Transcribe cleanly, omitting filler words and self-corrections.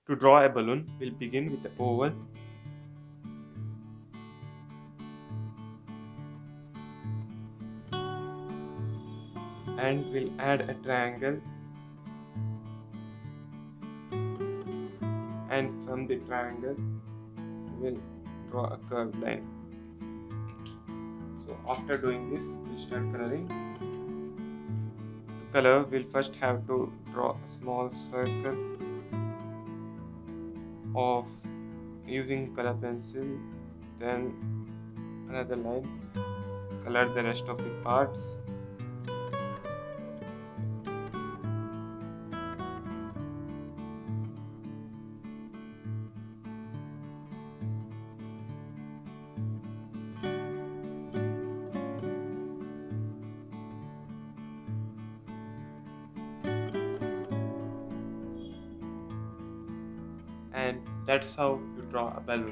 To draw a balloon, we'll begin with the oval and we'll add a triangle, and from the triangle we'll draw a curved line. So after doing this, we'll start coloring. To color, we'll first have to draw a small circle of using color pencil, then another line, color the rest of the parts. And that's how you draw a balloon.